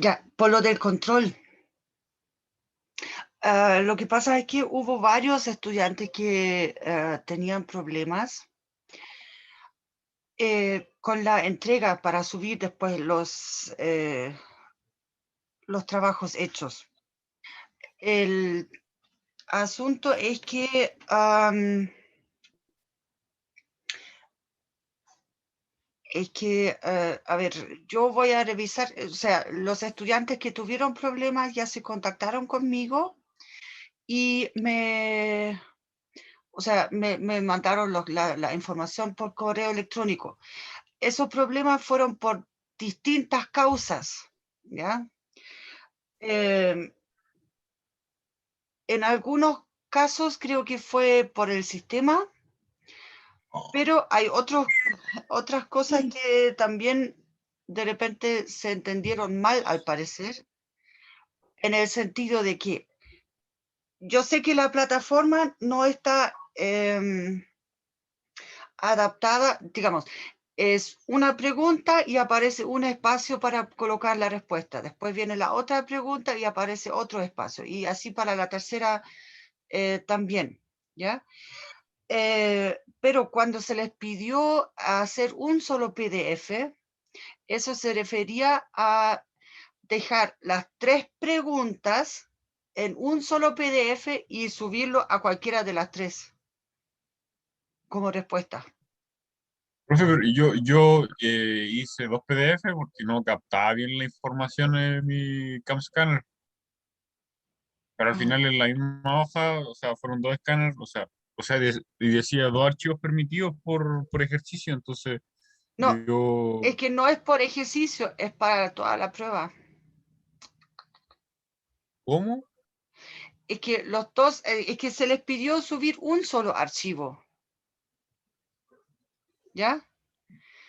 Ya, por lo del control. Lo que pasa es que hubo varios estudiantes que tenían problemas con la entrega para subir después los trabajos hechos. El asunto es que a ver, yo voy a revisar, o sea, los estudiantes que tuvieron problemas ya se contactaron conmigo y o sea, me mandaron la información por correo electrónico. Esos problemas fueron por distintas causas, ¿ya? En algunos casos creo que fue por el sistema, pero hay otras cosas que también de repente se entendieron mal, al parecer, en el sentido de que yo sé que la plataforma no está adaptada, digamos, es una pregunta y aparece un espacio para colocar la respuesta. Después viene la otra pregunta y aparece otro espacio. Y así para la tercera también, ¿ya? Pero cuando se les pidió hacer un solo PDF, eso se refería a dejar las 3 preguntas en un solo PDF y subirlo a cualquiera de las 3 como respuesta. Profe, pero yo hice dos PDF porque no captaba bien la información en mi CamScanner, pero al Ujú. final en la misma hoja, o sea, fueron dos escáneres, y decía dos archivos permitidos por ejercicio, entonces No, yo, es que no es por ejercicio, es para toda la prueba. ¿cómo? Es que los dos, es que se les pidió subir un solo archivo, ¿ya?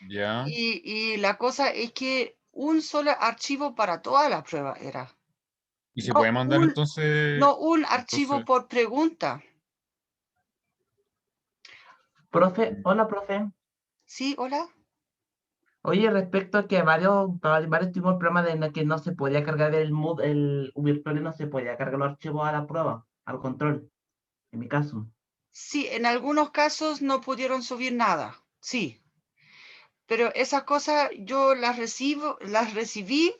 Ya, Y la cosa es que un solo archivo para toda la prueba era. y se No puede mandar un, entonces, no un archivo entonces, por pregunta. Profe, hola, profe. ¿Sí? ¿Hola? Oye, respecto a que varios tuvimos el problema de que no se podía cargar el mood, el virtual no se podía cargar los archivos a la prueba, al control, en mi caso. Sí, en algunos casos no pudieron subir nada, sí. Pero esas cosas yo las recibí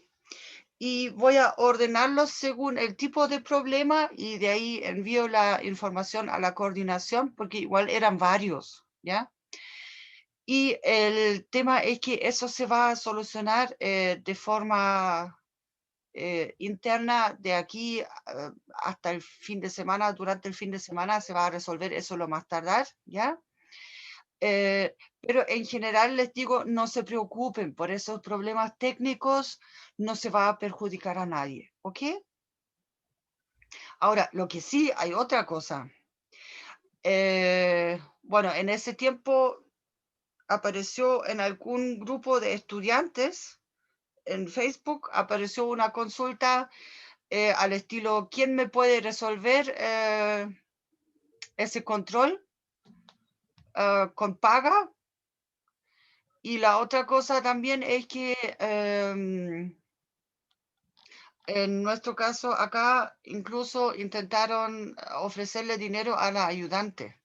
y voy a ordenarlos según el tipo de problema y de ahí envío la información a la coordinación porque igual eran varios, ¿ya? Y el tema es que eso se va a solucionar de forma interna de aquí hasta el fin de semana. Durante el fin de semana se va a resolver eso lo más tardar, ¿ya? Pero en general les digo, no se preocupen por esos problemas técnicos, no se va a perjudicar a nadie, ¿ok? Ahora, lo que sí, hay otra cosa. Bueno, en ese tiempo apareció en algún grupo de estudiantes en Facebook, apareció una consulta al estilo, ¿quién me puede resolver ese control con paga? Y la otra cosa también es que en nuestro caso acá incluso intentaron ofrecerle dinero a la ayudante.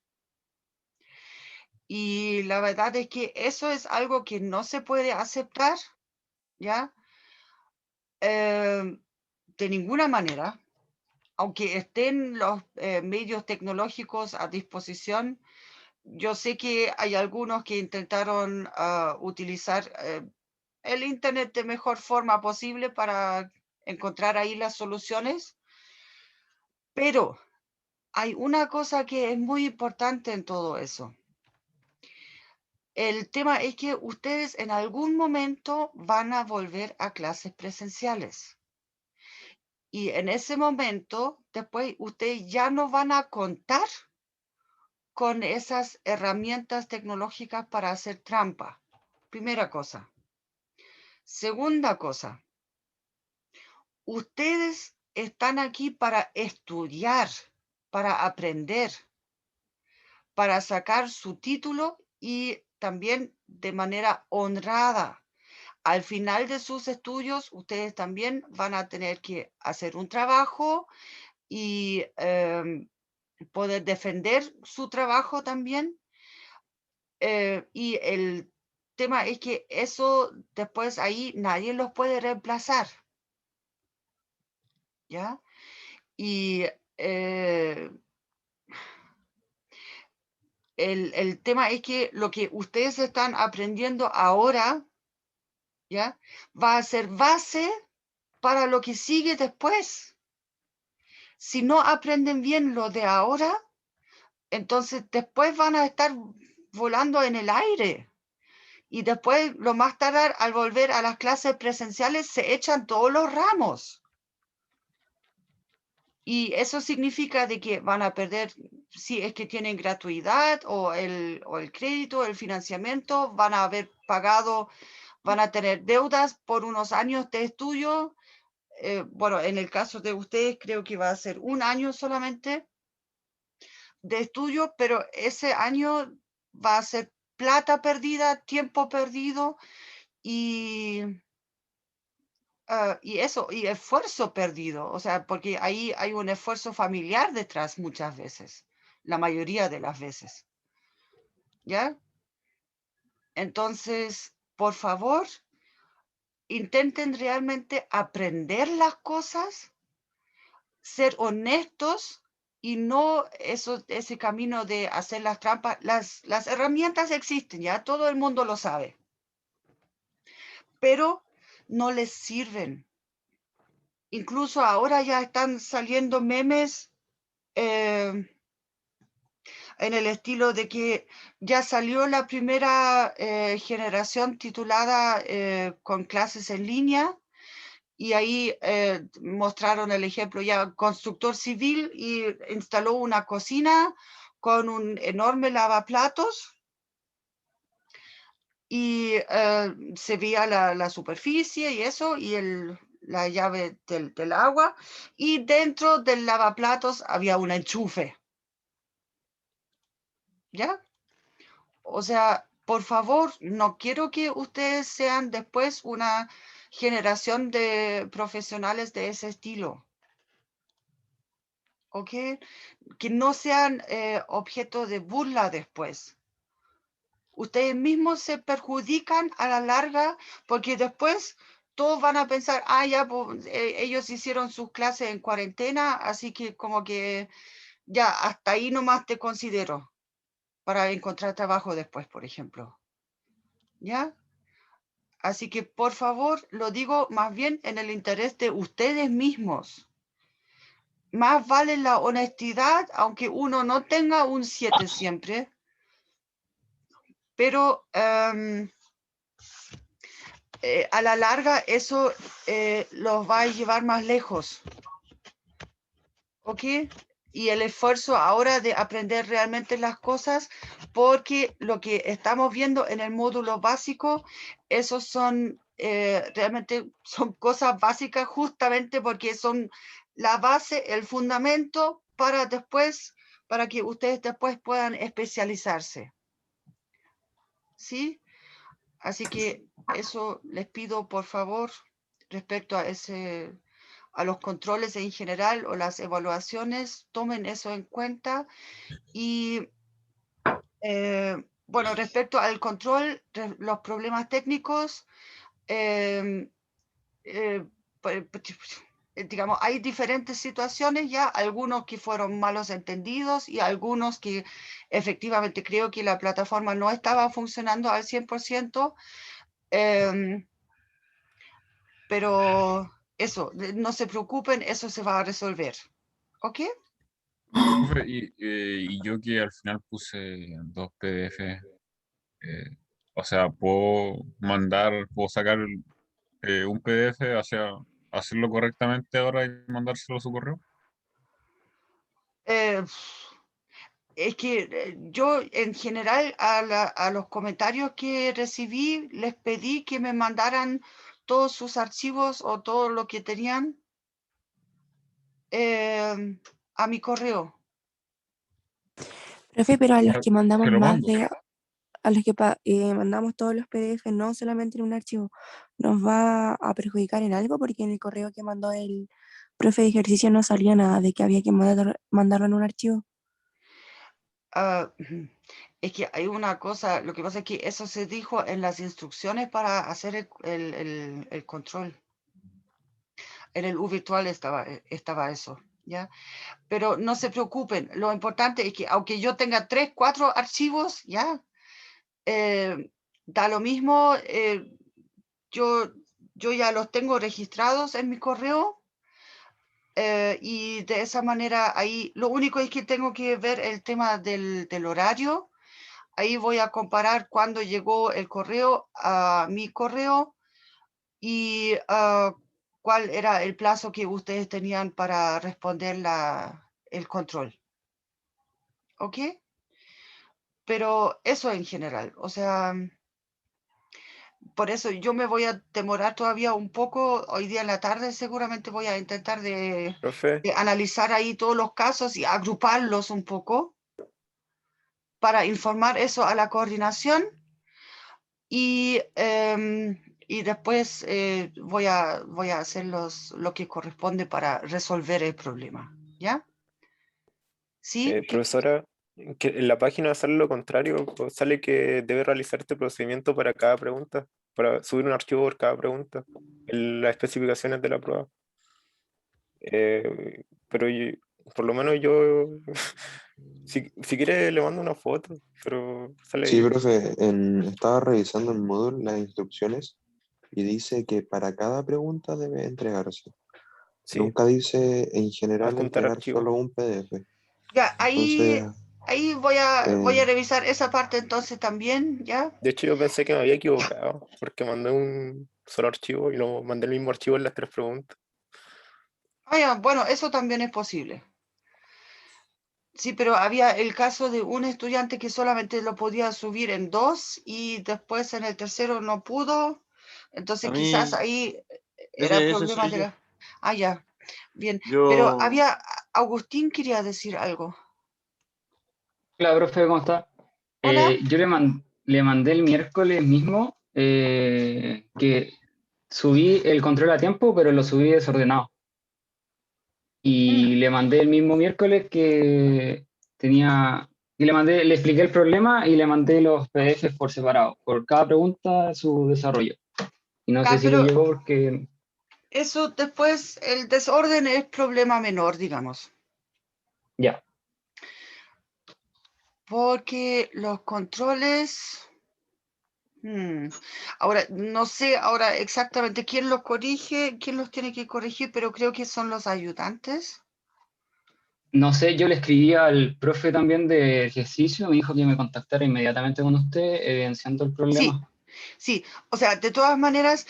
Y la verdad es que eso es algo que no se puede aceptar, ¿ya? De ninguna manera, aunque estén los medios tecnológicos a disposición. Yo sé que hay algunos que intentaron utilizar el Internet de mejor forma posible para encontrar ahí las soluciones, pero hay una cosa que es muy importante en todo eso. El tema es que ustedes en algún momento van a volver a clases presenciales y en ese momento después ustedes ya no van a contar con esas herramientas tecnológicas para hacer trampa. Primera cosa. Segunda cosa, ustedes están aquí para estudiar, para aprender, para sacar su título y también de manera honrada. al final de sus estudios, ustedes también van a tener que hacer un trabajo y poder defender su trabajo también. Y el tema es que eso después ahí nadie los puede reemplazar. ¿Ya? Y el tema es que lo que ustedes están aprendiendo ahora, ¿ya? Va a ser base para lo que sigue después. Si no aprenden bien lo de ahora, entonces después van a estar volando en el aire. Y después, lo más tarde, al volver a las clases presenciales, se echan todos los ramos. Y eso significa de que van a perder, si es que tienen gratuidad o el crédito, el financiamiento, van a haber pagado, van a tener deudas por unos años de estudio. Bueno, en el caso de ustedes creo que va a ser un año solamente de estudio, pero ese año va a ser plata perdida, tiempo perdido y eso, y esfuerzo perdido, o sea, porque ahí hay un esfuerzo familiar detrás muchas veces, la mayoría de las veces, ¿ya? Entonces, por favor, intenten realmente aprender las cosas, ser honestos y no ese camino de hacer las trampas. Las herramientas existen, ya todo el mundo lo sabe, pero no les sirven. Incluso ahora ya están saliendo memes en el estilo de que ya salió la primera generación titulada con clases en línea y ahí mostraron el ejemplo ya constructor civil y instaló una cocina con un enorme lavaplatos y se veía la superficie y eso y la llave del agua y dentro del lavaplatos había un enchufe. ¿Ya? O sea, por favor, no quiero que ustedes sean después una generación de profesionales de ese estilo. ¿Ok? Que no sean objeto de burla después. Ustedes mismos se perjudican a la larga porque después todos van a pensar, ya, pues, ellos hicieron sus clases en cuarentena, así que como que ya, hasta ahí nomás te considero para encontrar trabajo después, por ejemplo. ¿Ya? Así que, por favor, lo digo más bien en el interés de ustedes mismos. Más vale la honestidad, aunque uno no tenga un 7 siempre, pero a la larga eso los va a llevar más lejos. ¿Ok? Y el esfuerzo ahora de aprender realmente las cosas, porque lo que estamos viendo en el módulo básico, esos son realmente son cosas básicas justamente porque son la base, el fundamento para después, para que ustedes después puedan especializarse. ¿Sí? Así que eso les pido, por favor, respecto a los controles en general o las evaluaciones, tomen eso en cuenta. Y bueno, respecto al control, los problemas técnicos, em, digamos, hay diferentes situaciones ya, algunos que fueron malos entendidos y algunos que efectivamente creo que la plataforma no estaba funcionando al 100%. Pero eso, no se preocupen, eso se va a resolver. ¿Ok? Profe, y yo que al final puse 2 PDF, o sea, puedo sacar un PDF, o sea, hacerlo correctamente ahora y mandárselo a su correo. Eh, es que yo en general a los comentarios que recibí les pedí que me mandaran todos sus archivos o todo lo que tenían a mi correo. Profe, pero a los Ya, que mandamos se lo más mando. de a los que mandamos todos los PDF, no solamente en un archivo, nos va a perjudicar en algo, porque en el correo que mandó el profe de ejercicio no salía nada de que había que mandarlo en un archivo. Ah, es que hay una cosa, lo que pasa es que eso se dijo en las instrucciones para hacer el control. En el U virtual estaba eso, ¿ya? Pero no se preocupen, lo importante es que aunque yo tenga 3, 4 archivos, ¿ya? Da lo mismo, yo ya los tengo registrados en mi correo, y de esa manera ahí, lo único es que tengo que ver el tema del horario. Ahí voy a comparar cuándo llegó el correo a mi correo y cuál era el plazo que ustedes tenían para responder el control. ¿Ok? Pero eso en general, o sea, por eso yo me voy a demorar todavía un poco. Hoy día en la tarde seguramente voy a intentar de Profe, analizar ahí todos los casos y agruparlos un poco para informar eso a la coordinación y después voy a hacer lo que corresponde para resolver el problema, ¿ya? ¿Sí? profesora, que en la página sale lo contrario, pues, sale que debe realizar este procedimiento para cada pregunta, para subir un archivo por cada pregunta, en las especificaciones de la prueba. Pero por lo menos yo, si quiere le mando una foto, pero sale Sí, ahí. profe, estaba revisando en Moodle las instrucciones y dice que para cada pregunta debe entregarse. Sí, Nunca dice en general adjuntar entregar archivo. solo un PDF. Ya, Entonces, ahí voy a eh, revisar esa parte entonces también, ¿ya? De hecho, yo pensé que me había equivocado, porque mandé un solo archivo y lo mandé el mismo archivo en las 3 preguntas. Ah, ya, bueno, eso también es posible. Sí, pero había el caso de un estudiante que solamente lo podía subir en 2 y después en el tercero no pudo. Entonces A quizás mí, ahí era ese problema soy de yo. la... Ah, ya, bien. Pero Yo, había... Agustín quería decir algo. Hola, profe, ¿cómo está? Hola. Yo le mandé el miércoles mismo que subí el control a tiempo, pero lo subí desordenado. Mm. Y le mandé el mismo miércoles que tenía, y le expliqué el problema y le mandé los PDFs por separado, por cada pregunta su desarrollo. Y no sé Ah, si le pero llegó porque eso después, el desorden es problema menor, digamos. ya. Porque los controles... Ahora, no sé ahora exactamente quién los corrige, quién los tiene que corregir, pero creo que son los ayudantes. No sé, yo le escribí al profe también de ejercicio, me dijo que me contactara inmediatamente con usted, evidenciando el Sí, problema. sí. O sea, de todas maneras,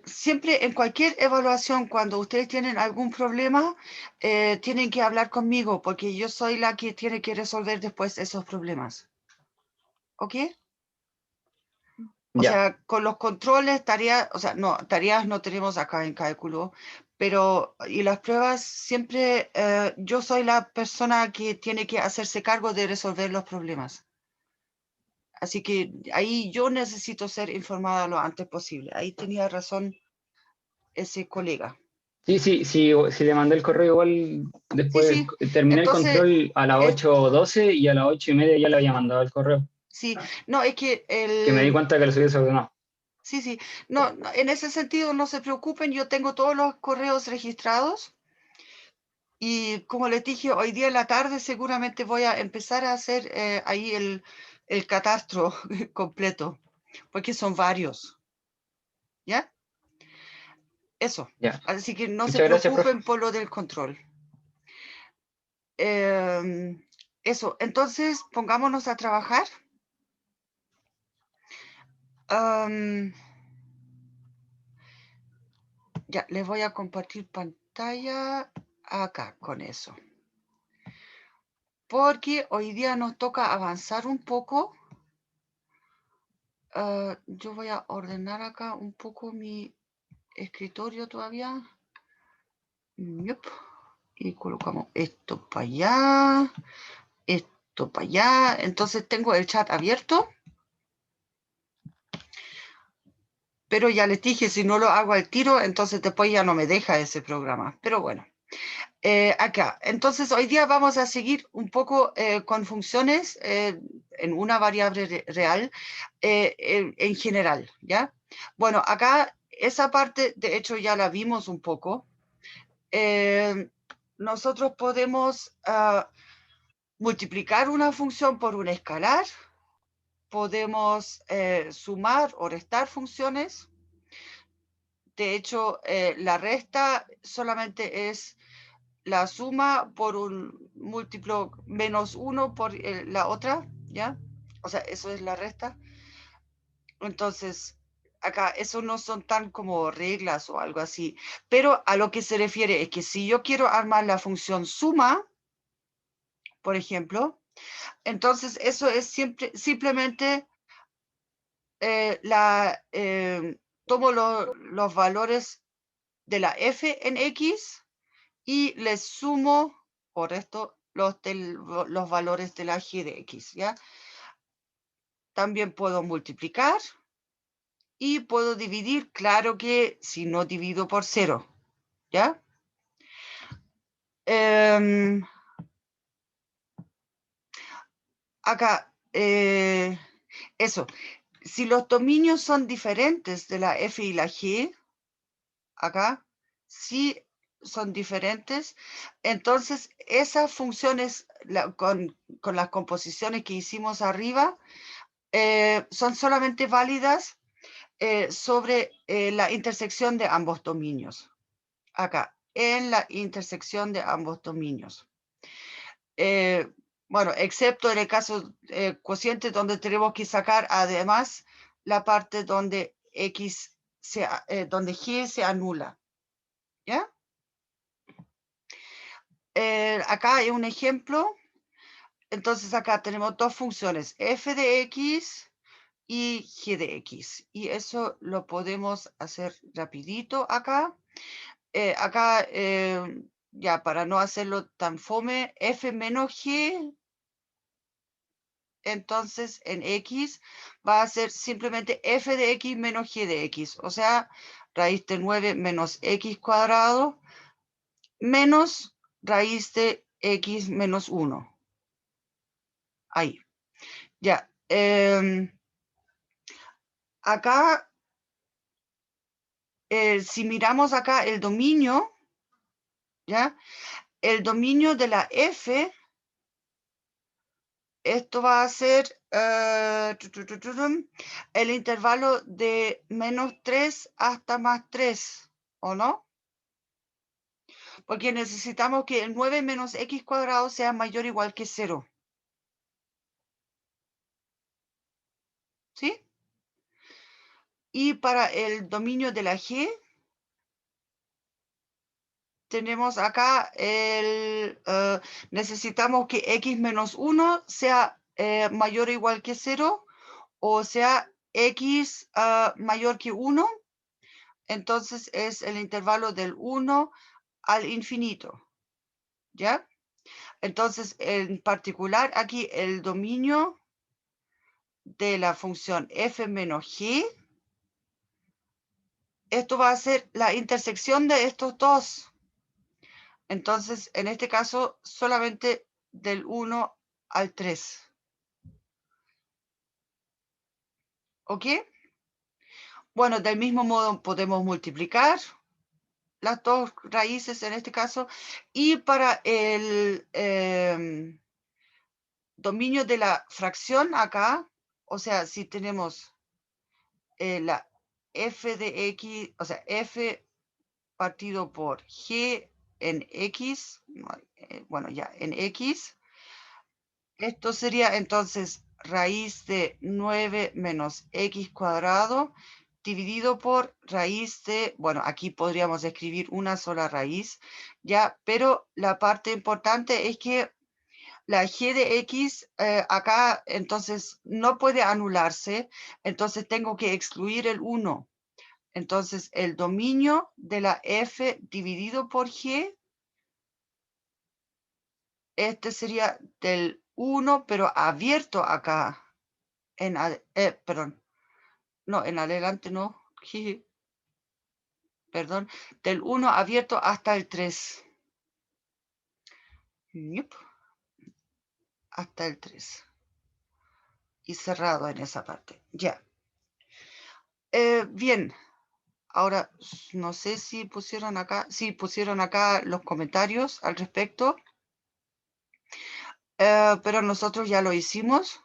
siempre en cualquier evaluación, cuando ustedes tienen algún problema, tienen que hablar conmigo, porque yo soy la que tiene que resolver después esos problemas. ¿Ok? O Ya. sea, con los controles, tareas, o sea, no, tareas no tenemos acá en cálculo, pero, y las pruebas, siempre yo soy la persona que tiene que hacerse cargo de resolver los problemas. Así que ahí yo necesito ser informada lo antes posible. Ahí tenía razón ese colega. Sí, sí, sí, si le mandé el correo igual, Sí, después sí. terminé el Entonces, control a las es, 8:12 y a las 8:30 ya le había mandado el correo, sí, no, es que que me di cuenta que lo subí desordenado. sí, sí, no, en ese sentido no se preocupen, yo tengo todos los correos registrados. Y como les dije, hoy día en la tarde seguramente voy a empezar a hacer ahí el catastro completo, porque son varios, ¿ya? Eso. Ya. Así que no se Muchas gracias, profe. preocupen por lo del control. Eso, entonces pongámonos a trabajar. Ya, les voy a compartir pantalla acá con eso. Porque hoy día nos toca avanzar un poco. Yo voy a ordenar acá un poco mi escritorio todavía. Yup. Y colocamos esto para allá, entonces tengo el chat abierto. pero ya les dije, si no lo hago al tiro, entonces después ya no me deja ese programa. Pero bueno, acá. Entonces, hoy día vamos a seguir un poco con funciones en una variable real en general, ¿ya? Bueno, acá esa parte, de hecho, ya la vimos un poco. Nosotros podemos multiplicar una función por un escalar, podemos sumar o restar funciones. De hecho, la resta solamente es la suma por un múltiplo menos 1 por la otra, ¿ya? O sea, eso es la resta. Entonces, acá, eso no son tan como reglas o algo así, pero a lo que se refiere es que si yo quiero armar la función suma, por ejemplo, entonces eso es simplemente tomo los valores de la f en x y les sumo por esto los valores de la g de x, ¿ya? También puedo multiplicar y puedo dividir, claro que si no divido por 0, ¿ya? Acá, eso, si los dominios son diferentes de la f y la g, acá, sí son diferentes, entonces esas funciones con las composiciones que hicimos arriba son solamente válidas sobre la intersección de ambos dominios. Acá, en la intersección de ambos dominios. Bueno, excepto en el caso cociente donde tenemos que sacar además la parte donde donde g se anula. ¿Ya? Acá hay un ejemplo. Entonces acá tenemos dos funciones, f de x y g de x. Y eso lo podemos hacer rapidito acá. Acá, ya para no hacerlo tan fome, f menos g, entonces en x va a ser simplemente f de x menos g de x. O sea, raíz de 9 menos x cuadrado menos raíz de x menos 1. Ahí. Ya. Acá, si miramos acá el dominio, ¿ya? El dominio de la f, esto va a ser el intervalo de menos 3 hasta más 3, ¿o no? Porque necesitamos que el 9 menos x cuadrado sea mayor o igual que 0. ¿Sí? Y para el dominio de la g, tenemos acá necesitamos que x menos 1 sea mayor o igual que 0, o sea, x mayor que 1. Entonces es el intervalo del 1 al infinito. ¿Ya? Entonces, en particular, aquí el dominio de la función f menos g, esto va a ser la intersección de estos dos. Entonces, en este caso, solamente del 1 al 3. ¿Ok? Bueno, del mismo modo podemos multiplicar las dos raíces en este caso. Y para el dominio de la fracción acá, o sea, si tenemos la f de x, o sea, f partido por g en x, bueno, ya, en x, esto sería entonces raíz de 9 menos x cuadrado dividido por raíz de, bueno, aquí podríamos escribir una sola raíz, ya, pero la parte importante es que la g de x acá entonces no puede anularse, entonces tengo que excluir el 1. Entonces el dominio de la f dividido por g, este sería del 1, pero abierto acá. Perdón, no, en adelante no, jiji, perdón, del 1 abierto hasta el 3. Yup, hasta el 3. Y cerrado en esa parte. Ya. Bien. Ahora, no sé si pusieron acá. Sí, pusieron acá los comentarios al respecto. Pero nosotros ya lo hicimos.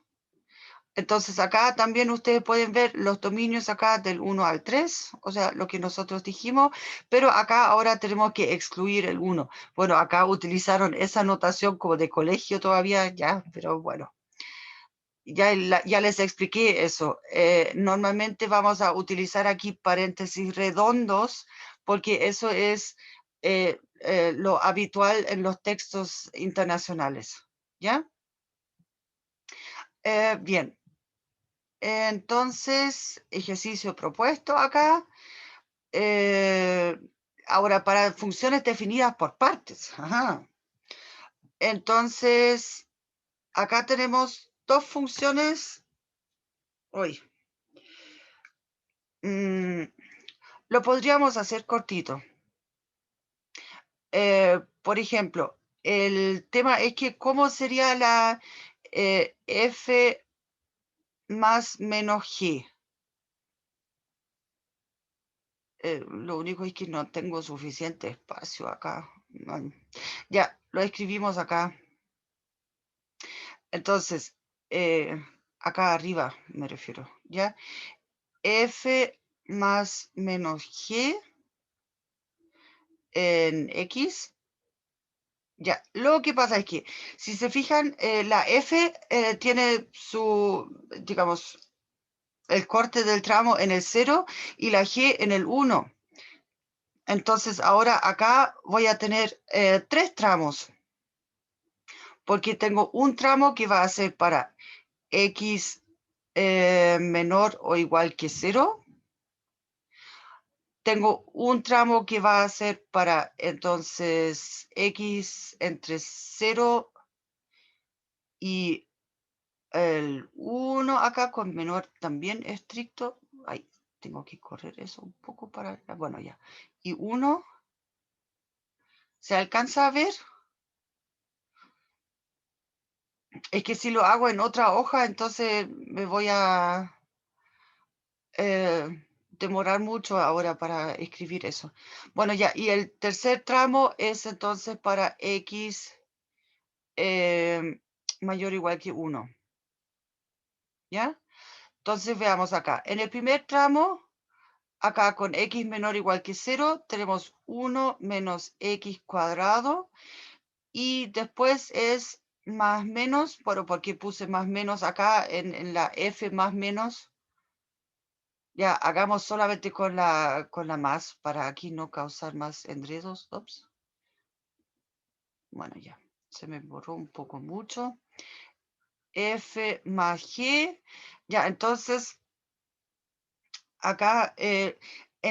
Entonces acá también ustedes pueden ver los dominios acá del 1 al 3, o sea, lo que nosotros dijimos, pero acá ahora tenemos que excluir el 1. Bueno, acá utilizaron esa notación como de colegio todavía, ya, pero bueno. Ya les expliqué eso. Normalmente vamos a utilizar aquí paréntesis redondos porque eso es lo habitual en los textos internacionales, ¿ya? Bien. Entonces, ejercicio propuesto acá. Ahora, para funciones definidas por partes. Ajá. Entonces, acá tenemos dos funciones. Uy. Lo podríamos hacer cortito. Por ejemplo, el tema es que cómo sería la f más menos g. Lo único es que no tengo suficiente espacio acá. Ya, lo escribimos acá. Entonces, acá arriba me refiero, ¿ya? F más menos G en X. Ya, lo que pasa es que, si se fijan, la F tiene su, digamos, el corte del tramo en el 0 y la G en el 1. Entonces, ahora acá voy a tener 3 tramos. Porque tengo un tramo que va a ser para X menor o igual que 0. Tengo un tramo que va a ser para, entonces, X entre 0 y el 1 acá con menor también estricto. Ay, tengo que correr eso un poco para, bueno, ya. Y 1, ¿se alcanza a ver? Es que si lo hago en otra hoja, entonces me voy a demorar mucho ahora para escribir eso. Bueno, ya, y el tercer tramo es entonces para X mayor o igual que 1. ¿Ya? Entonces veamos acá. En el primer tramo, acá con X menor o igual que 0, tenemos 1 menos X cuadrado. Y después es más menos, bueno, porque puse más menos acá en la F más menos. Ya, hagamos solamente con la más para aquí no causar más enredos. Ups. Bueno, ya, se me borró un poco mucho. F más G. Ya, entonces, acá en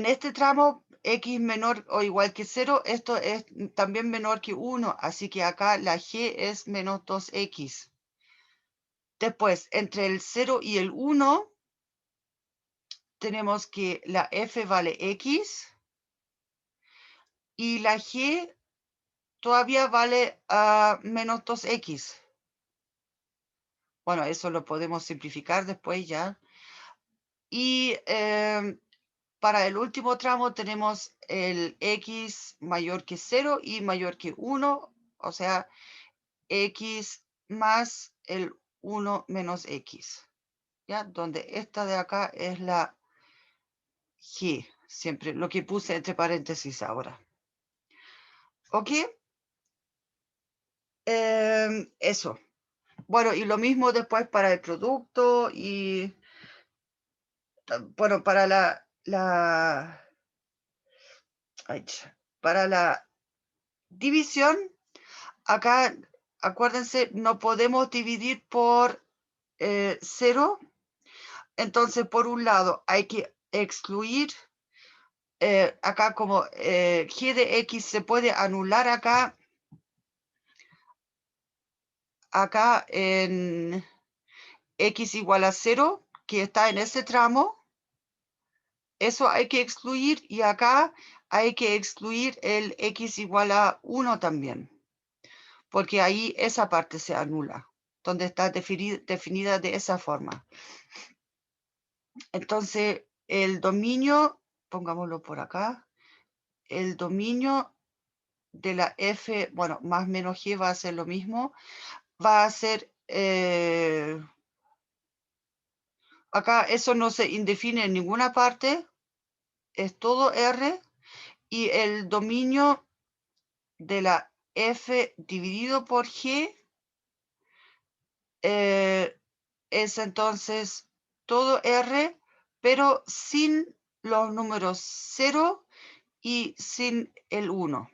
este tramo, X menor o igual que 0, esto es también menor que 1, así que acá la G es menos 2X. Después, entre el 0 y el 1, tenemos que la F vale X y la G todavía vale menos 2X. Bueno, eso lo podemos simplificar después ya. Y para el último tramo tenemos el X mayor que 0 y mayor que 1, o sea, X más el 1 menos X. ¿Ya? Donde esta de acá es la G, siempre lo que puse entre paréntesis ahora. ¿Ok? Eso. Bueno, y lo mismo después para el producto y, bueno, para para la división, acá, acuérdense, no podemos dividir por 0. Entonces, por un lado, hay que excluir acá como G de X se puede anular acá en X igual a 0, que está en ese tramo. Eso hay que excluir y acá hay que excluir el x igual a 1 también. Porque ahí esa parte se anula, donde está definida de esa forma. Entonces, el dominio, pongámoslo por acá, el dominio de la f, bueno, más menos g va a ser lo mismo, va a ser, acá eso no se indefine en ninguna parte, es todo R, y el dominio de la f dividido por g es entonces todo R, pero sin los números 0 y sin el 1.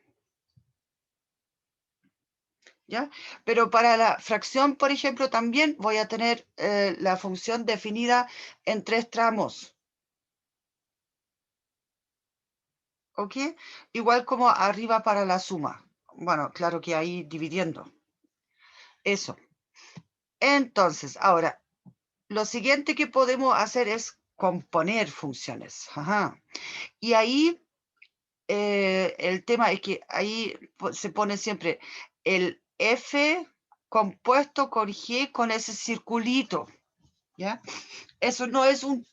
¿Ya? Pero para la fracción, por ejemplo, también voy a tener la función definida en 3 tramos. ¿Ok? Igual como arriba para la suma. Bueno, claro que ahí dividiendo. Eso. Entonces, ahora, lo siguiente que podemos hacer es componer funciones. Ajá. Y ahí el tema es que ahí se pone siempre el f compuesto con g con ese circulito, ¿ya? Eso no es un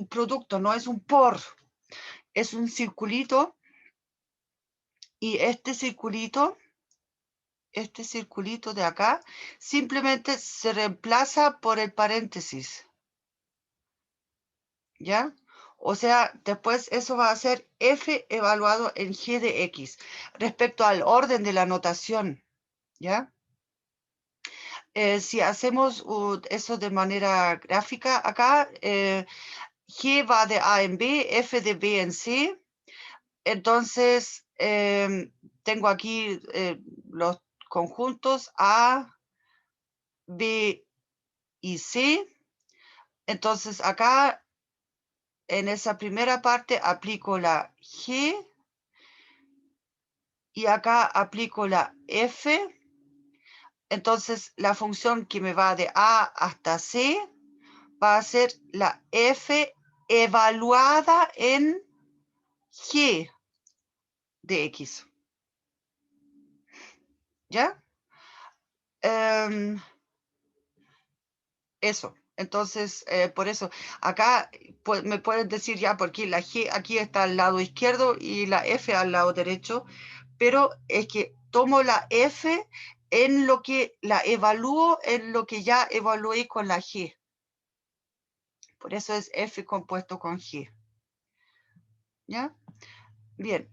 producto, no es un por, es un circulito, y este circulito de acá simplemente se reemplaza por el paréntesis, ¿ya? O sea, después eso va a ser f evaluado en g de x. Respecto al orden de la notación, ¿ya? Si hacemos eso de manera gráfica acá, g va de A en B, f de B en C. Entonces, tengo aquí los conjuntos A, B y C. Entonces, acá en esa primera parte aplico la G y acá aplico la F. Entonces, la función que me va de A hasta C va a ser la F evaluada en G de X. ¿Ya? Eso. Entonces, por eso, acá me pueden decir ya, porque la G aquí está al lado izquierdo y la F al lado derecho, pero es que tomo la F en lo que la evalúo, en lo que ya evalué con la G. Por eso es F compuesto con G. ¿Ya? Bien.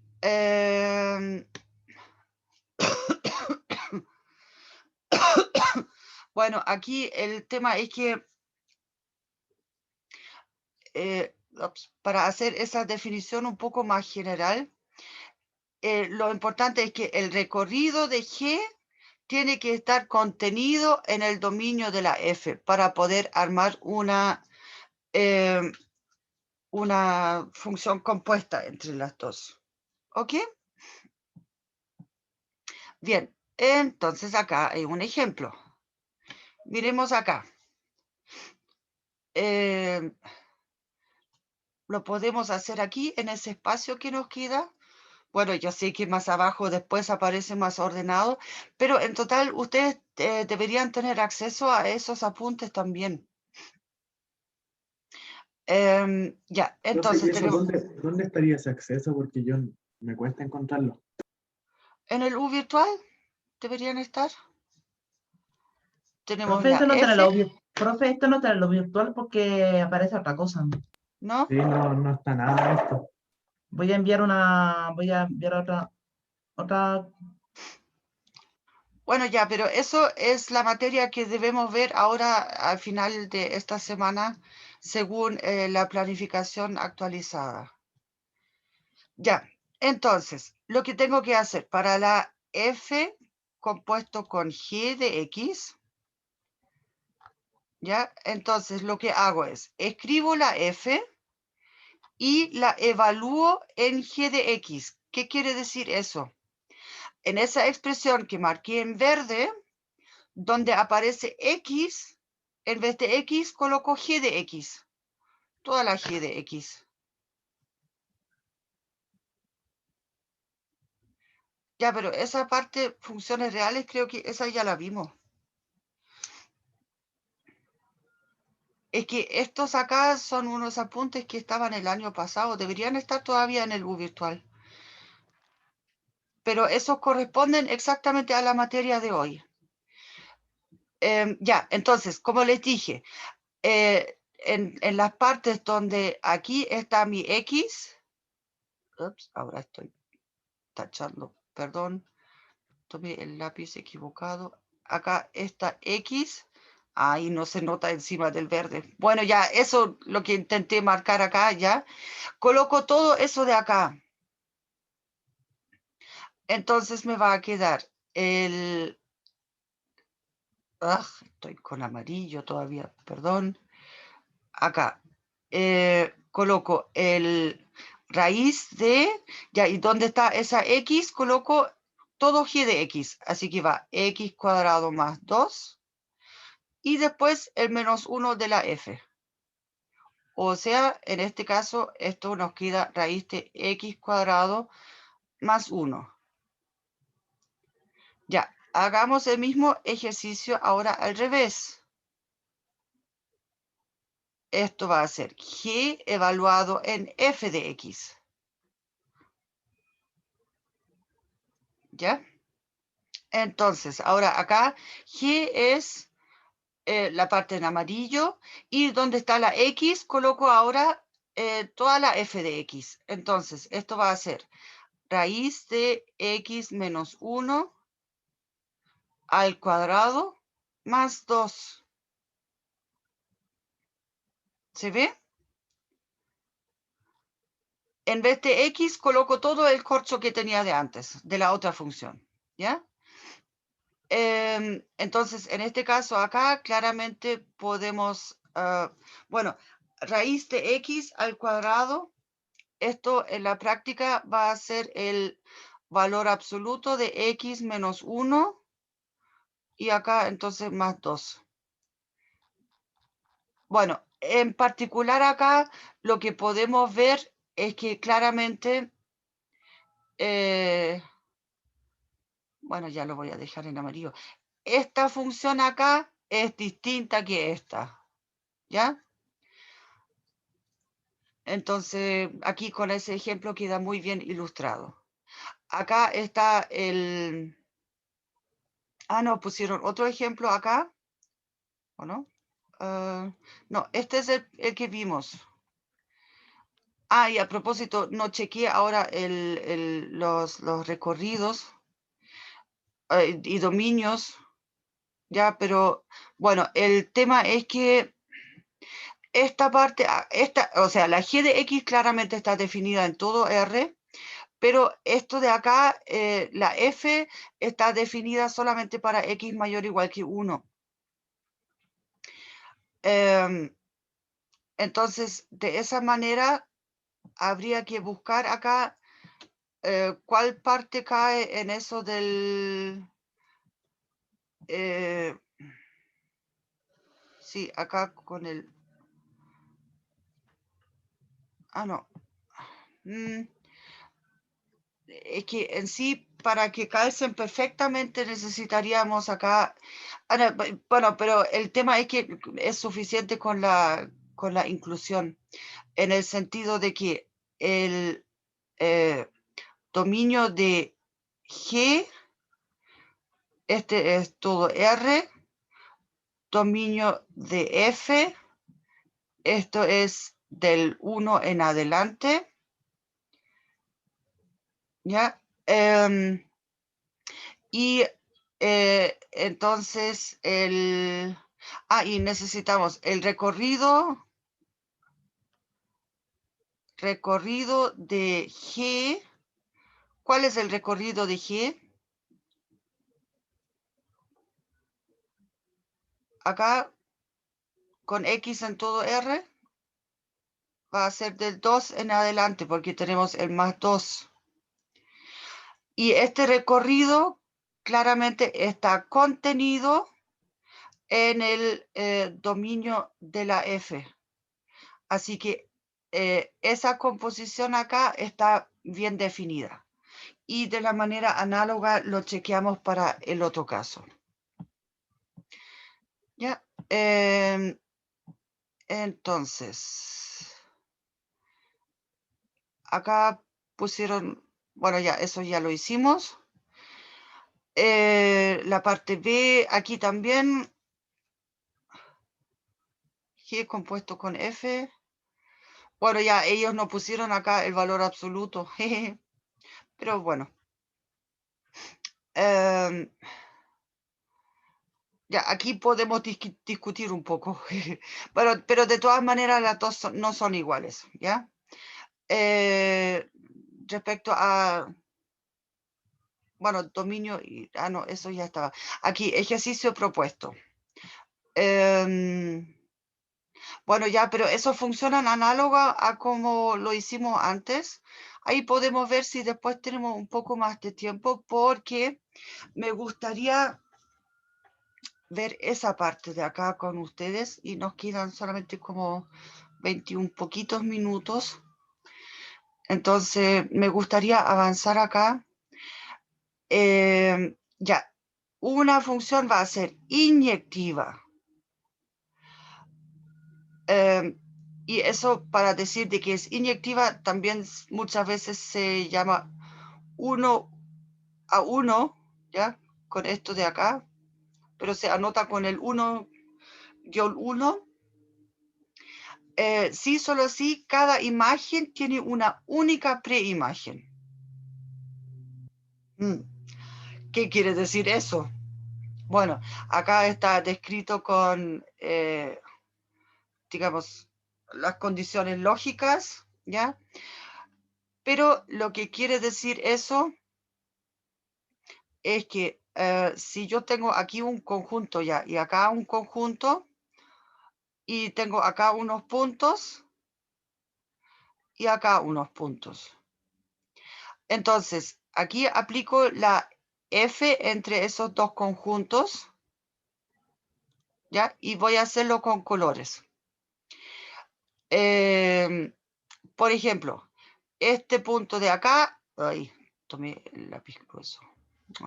Bueno, aquí el tema es que para hacer esa definición un poco más general, lo importante es que el recorrido de G tiene que estar contenido en el dominio de la F para poder armar una función compuesta entre las dos. ¿Ok? Bien, entonces acá hay un ejemplo. Miremos acá. Lo podemos hacer aquí en ese espacio que nos queda. Bueno, yo sé que más abajo después aparece más ordenado, pero en total ustedes deberían tener acceso a esos apuntes también. Ya, entonces Profe, ¿y eso tenemos dónde estaría ese acceso? Porque yo me cuesta encontrarlo. en el U virtual, deberían estar. Tenemos Profe, la esto no está en F, profe, esto no está en lo virtual porque aparece otra cosa. ¿no? Sí, no está nada de esto. Voy a enviar otra. Bueno, ya, pero eso es la materia que debemos ver ahora al final de esta semana, según la planificación actualizada. Ya, entonces, lo que tengo que hacer para la F compuesto con G de X, ¿ya? Entonces, lo que hago es, escribo la F y la evalúo en G de X. ¿Qué quiere decir eso? En esa expresión que marqué en verde, donde aparece X, en vez de X coloco G de X. Toda la G de X. Ya, pero esa parte, funciones reales, creo que esa ya la vimos. Es que estos acá son unos apuntes que estaban el año pasado. Deberían estar todavía en el U virtual. Pero esos corresponden exactamente a la materia de hoy. Ya, entonces, como les dije, en las partes donde aquí está mi X, ups, ahora estoy tachando, perdón, tomé el lápiz equivocado. Acá está X, ahí no se nota encima del verde. Bueno, ya, eso lo que intenté marcar acá, ya. Coloco todo eso de acá. Entonces me va a quedar el... estoy con amarillo todavía, perdón. Acá. Coloco el raíz de... Ya, ¿y dónde está esa X? Coloco todo G de X. Así que va X cuadrado más 2. Y después el menos 1 de la F. O sea, en este caso, esto nos queda raíz de X cuadrado más 1. Ya, hagamos el mismo ejercicio ahora al revés. Esto va a ser G evaluado en F de X. ¿Ya? Entonces, ahora acá G es la parte en amarillo y donde está la X coloco ahora toda la F de X. Entonces, esto va a ser raíz de X menos 1 al cuadrado más 2. ¿Se ve? En vez de X coloco todo el corcho que tenía de antes, de la otra función. ¿Ya? Entonces, en este caso acá, claramente podemos, bueno, raíz de X al cuadrado, esto en la práctica va a ser el valor absoluto de X menos 1 y acá entonces más 2. Bueno, en particular acá lo que podemos ver es que claramente, bueno, ya lo voy a dejar en amarillo. Esta función acá es distinta que esta, ¿ya? Entonces, aquí con ese ejemplo queda muy bien ilustrado. Acá está el... no, pusieron otro ejemplo acá, ¿o no? No, este es el que vimos. Y a propósito, no chequeé ahora los recorridos y dominios, ya, pero bueno, el tema es que esta parte, o sea, la G de X claramente está definida en todo R, pero esto de acá, la F está definida solamente para X mayor o igual que 1. Entonces, de esa manera, habría que buscar acá cuál parte cae en eso del... sí, acá con el... no. Es que en sí, para que calcen perfectamente, necesitaríamos acá... no, bueno, pero el tema es que es suficiente con la inclusión, en el sentido de que el dominio de G, este es todo R, dominio de F, esto es del 1 en adelante, ¿ya? Y entonces y necesitamos el recorrido de G. ¿Cuál es el recorrido de G? Acá, con X en todo R, va a ser del 2 en adelante, porque tenemos el más 2. Y este recorrido claramente está contenido en el dominio de la F. Así que esa composición acá está bien definida. y de la manera análoga lo chequeamos para el otro caso. Ya, entonces, acá pusieron, bueno, ya, eso ya lo hicimos. La parte B, aquí también, G compuesto con F. Bueno, ya ellos no pusieron acá el valor absoluto, jeje, pero bueno. Ya, aquí podemos discutir un poco, pero de todas maneras las dos no son iguales, ¿ya? Respecto a, bueno, dominio, y, no, eso ya estaba. Aquí, ejercicio propuesto. Bueno, ya, pero eso funciona análogo a como lo hicimos antes. Ahí podemos ver si después tenemos un poco más de tiempo, porque me gustaría ver esa parte de acá con ustedes y nos quedan solamente como 21 poquitos minutos. Entonces, me gustaría avanzar acá. Ya, una función va a ser inyectiva. Y eso para decir de que es inyectiva también muchas veces se llama 1 a 1, ¿ya? Con esto de acá, pero se anota con el 1-1. Sí, solo así, cada imagen tiene una única preimagen. ¿Qué quiere decir eso? Bueno, acá está descrito con, digamos, las condiciones lógicas, ¿ya? Pero lo que quiere decir eso es que si yo tengo aquí un conjunto ya y acá un conjunto y tengo acá unos puntos y acá unos puntos. Entonces, aquí aplico la F entre esos dos conjuntos, ¿ya? Y voy a hacerlo con colores. Por ejemplo, este punto de acá, ay, tomé el lápiz grueso.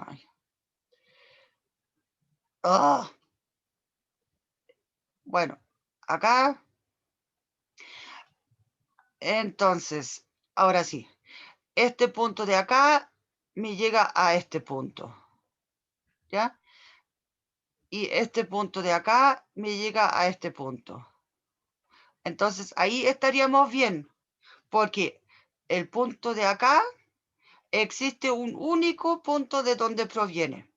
Ay. Ah. Bueno, acá. Entonces, ahora sí, este punto de acá me llega a este punto, ¿ya? Y este punto de acá me llega a este punto. Entonces, ahí estaríamos bien, porque el punto de acá existe un único punto de donde proviene.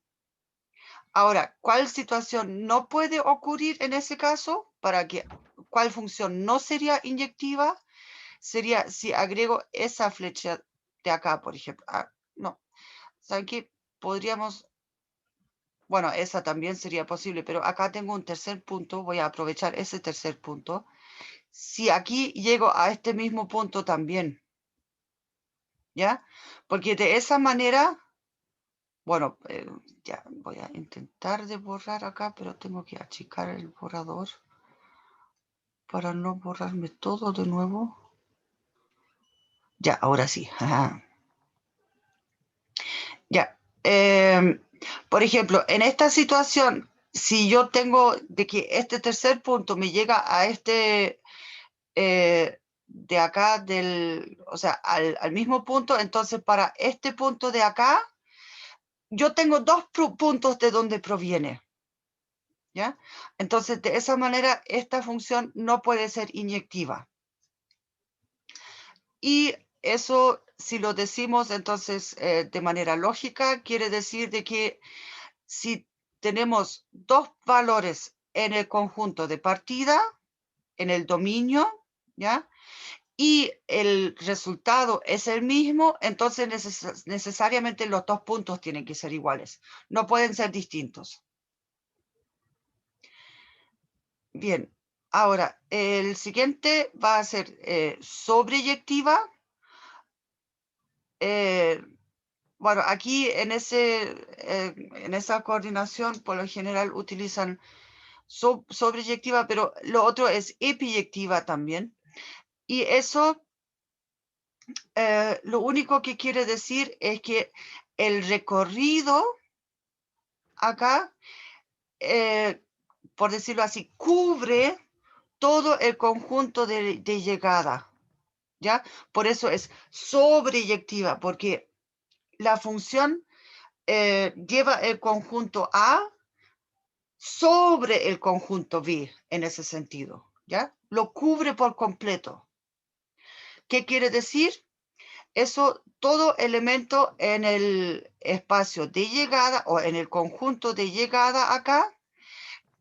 Ahora, ¿cuál situación no puede ocurrir en ese caso? ¿Cuál función no sería inyectiva? Sería si agrego esa flecha de acá, por ejemplo. No, ¿saben qué? Podríamos, bueno, esa también sería posible, pero acá tengo un tercer punto, voy a aprovechar ese tercer punto. Si aquí llego a este mismo punto también, ¿ya? Porque de esa manera, bueno, ya voy a intentar de borrar acá, pero tengo que achicar el borrador para no borrarme todo de nuevo. Ya, ahora sí. Ya. Por ejemplo, en esta situación, si yo tengo de que este tercer punto me llega a este de acá, o sea, al mismo punto, entonces para este punto de acá, yo tengo dos puntos de donde proviene. ¿Ya? Entonces, de esa manera, esta función no puede ser inyectiva. Y eso, si lo decimos entonces de manera lógica, quiere decir de que si tenemos dos valores en el conjunto de partida, en el dominio, ¿ya? Y el resultado es el mismo, entonces necesariamente los dos puntos tienen que ser iguales. No pueden ser distintos. Bien, ahora el siguiente va a ser sobreyectiva. Bueno, aquí en esa coordinación por lo general utilizan sobreyectiva, pero lo otro es epiyectiva también. Y eso lo único que quiere decir es que el recorrido acá, por decirlo así, cubre todo el conjunto de llegada, ¿ya? Por eso es sobreyectiva, porque la función lleva el conjunto A sobre el conjunto B en ese sentido, ¿ya? Lo cubre por completo. ¿Qué quiere decir? Eso, todo elemento en el espacio de llegada o en el conjunto de llegada acá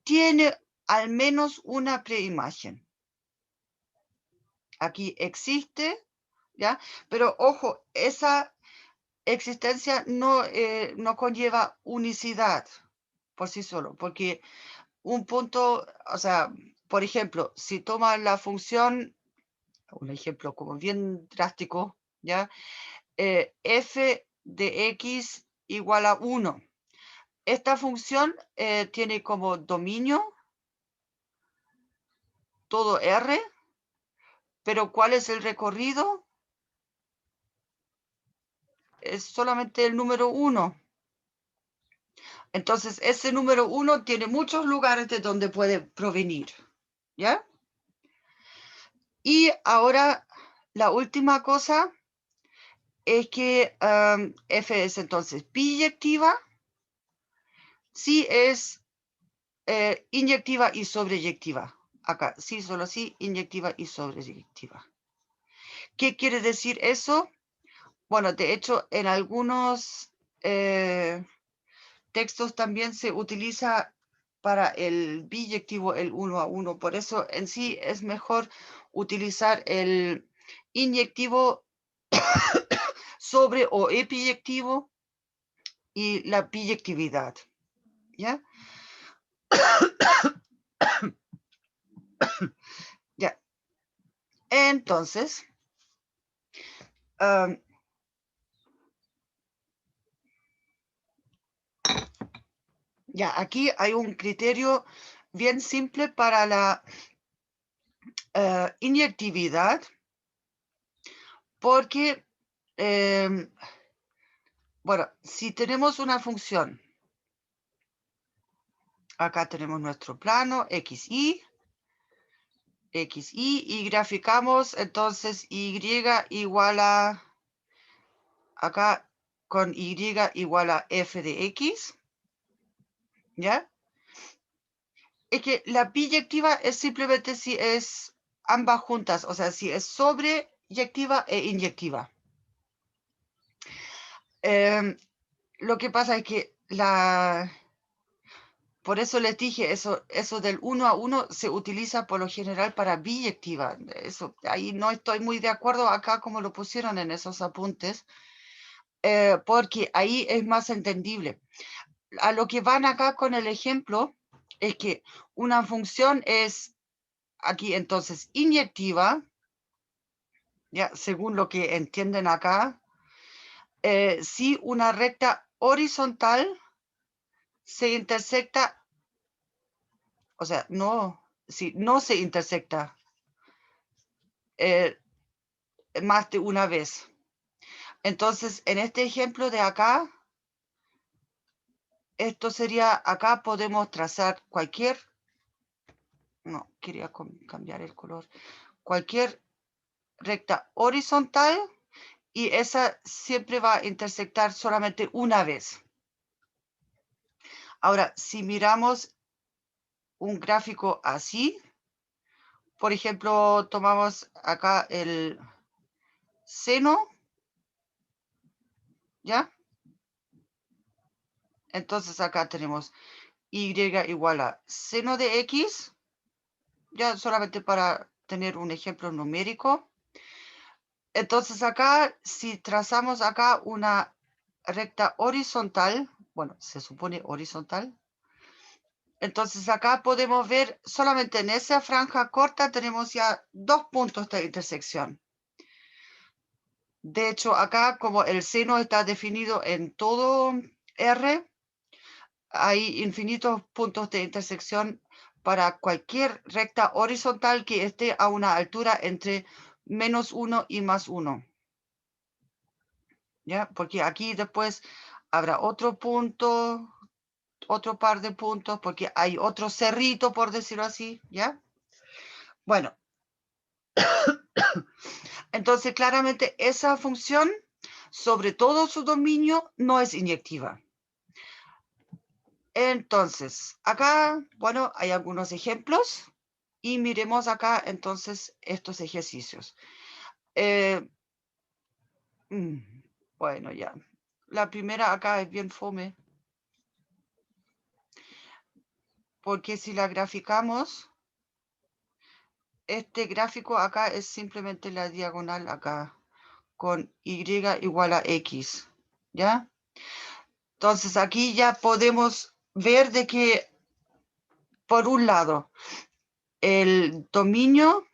tiene al menos una preimagen. Aquí existe, ¿ya? Pero ojo, esa existencia no, no conlleva unicidad por sí solo, porque un punto, o sea, por ejemplo, si toma la función, un ejemplo como bien drástico, ¿ya? F de x igual a 1. Esta función tiene como dominio todo R, pero ¿cuál es el recorrido? Es solamente el número 1. Entonces, ese número 1 tiene muchos lugares de donde puede provenir, ¿ya? Y ahora, la última cosa es que F es entonces biyectiva, sí es inyectiva y sobreyectiva. Acá, sí, solo sí, inyectiva y sobreyectiva. ¿Qué quiere decir eso? Bueno, de hecho, en algunos textos también se utiliza para el biyectivo el 1 a 1. Por eso en sí es mejor utilizar el inyectivo sobre o epiyectivo y la biyectividad. ¿Ya? Ya. Entonces, ya, aquí hay un criterio bien simple para la inyectividad, porque, bueno, si tenemos una función, acá tenemos nuestro plano, xy, y graficamos entonces y igual a, acá con y igual a f de x, ¿ya? Es que la biyectiva es simplemente si es ambas juntas, o sea, si es sobreyectiva e inyectiva. Lo que pasa es que por eso les dije, eso del 1 a 1 se utiliza por lo general para biyectiva. Eso, ahí no estoy muy de acuerdo acá como lo pusieron en esos apuntes, porque ahí es más entendible. A lo que van acá con el ejemplo es que una función es aquí entonces inyectiva, ya según lo que entienden acá, si una recta horizontal se intersecta, o sea, si no se intersecta más de una vez. Entonces, en este ejemplo de acá, esto sería, acá podemos trazar cualquier, no, quería cambiar el color, cualquier recta horizontal y esa siempre va a intersectar solamente una vez. Ahora, si miramos un gráfico así, por ejemplo, tomamos acá el seno, ¿ya? Entonces acá tenemos y igual a seno de x, ya solamente para tener un ejemplo numérico. Entonces acá, si trazamos acá una recta horizontal, bueno, se supone horizontal, entonces acá podemos ver solamente en esa franja corta tenemos ya 2 puntos de intersección. De hecho, acá como el seno está definido en todo R, hay infinitos puntos de intersección para cualquier recta horizontal que esté a una altura entre -1 y +1. ¿ya? Porque aquí después habrá otro punto, otro par de puntos, porque hay otro cerrito, por decirlo así, ¿ya? Bueno, entonces claramente esa función, sobre todo su dominio, no es inyectiva. Entonces, acá, bueno, hay algunos ejemplos y miremos acá entonces estos ejercicios. Bueno, ya. La primera acá es bien fome. Porque si la graficamos, este gráfico acá es simplemente la diagonal acá, con y igual a x, ¿ya? Entonces aquí ya podemos ver de que, por un lado, el dominio